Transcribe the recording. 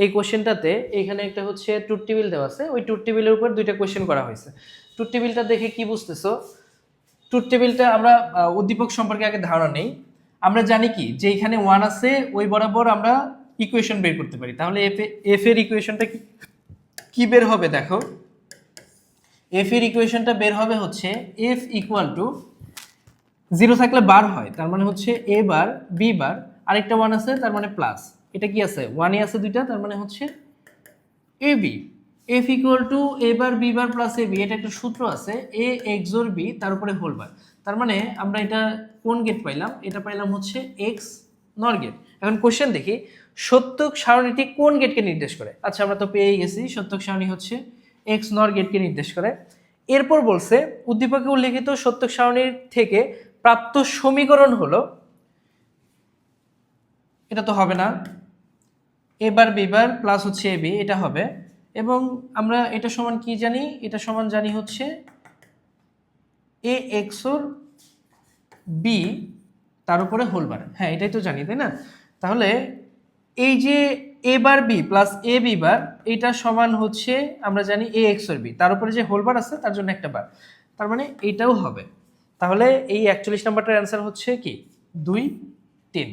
এই কোশ্চেনটাতে এখানে একটা হচ্ছে ট্রুথ টেবিল দেওয়া আছে, ওই ট্রুথ টেবিলের উপর দুইটা কোশ্চেন করা হয়েছে। ট্রুথ টেবিলটা দেখে কি বুঝতেছো? ট্রুথ টেবিলটা আমরা উদ্দীপক সম্পর্কে আগে ধারণা নেই। আমরা জানি কি যে এখানে 1 আছে, ওই বরাবর আমরা ইকুয়েশন বের করতে পারি। তাহলে এফ এর ইকুয়েশনটা কি বের হবে দেখো, এফ এর ইকুয়েশনটা বের হবে হচ্ছে এফ ইকুয়াল টু 0 থাকলে বার হয়, তার মানে হচ্ছে এ বার বি বার, আরেকটা 1 আছে তার মানে প্লাস, এটা কি আছে 1 আছে দুইটা, তার মানে হচ্ছে A B. F equal to A bar B bar plus A B, এটা একটা সূত্র আছে, এ এক্সোর বি তার উপরে হোল বার। তার মানে আমরা এটা কোন গেট পাইলাম? এটা পাইলাম হচ্ছে এক্স নর গেট। এখন কোশ্চেন দেখি, সত্যক সারণীটি কোন গেটকে নির্দেশ করে? আচ্ছা আমরা তো পেয়ে গেছি, সত্যক সারণী হচ্ছে এক্স নর গেটকে নির্দেশ করে। এরপর বলছে উদ্দীপকে উল্লেখিত সত্যক সারণীর থেকে প্রাপ্ত সমীকরণ হলো, এটা তো হবে না, এ বার বি বার প্লাস হচ্ছে এ বি, এটা হবে। এবং আমরা এটা সমান কি জানি? এটা সমান জানি হচ্ছে এ এক্সোর বি তার উপরে হোল বার। হ্যাঁ এটাই তো জানি, তাই না? তাহলে এই যে এ bar B plus A B বার, এটা সমান হচ্ছে আমরা জানি এ এক্সোর বি তার উপরে যে হোল বার আছে তার জন্য একটা বার, তার মানে এইটাও হবে। তাহলে এই 41 নাম্বারটার অ্যান্সার হচ্ছে কি 2, 3।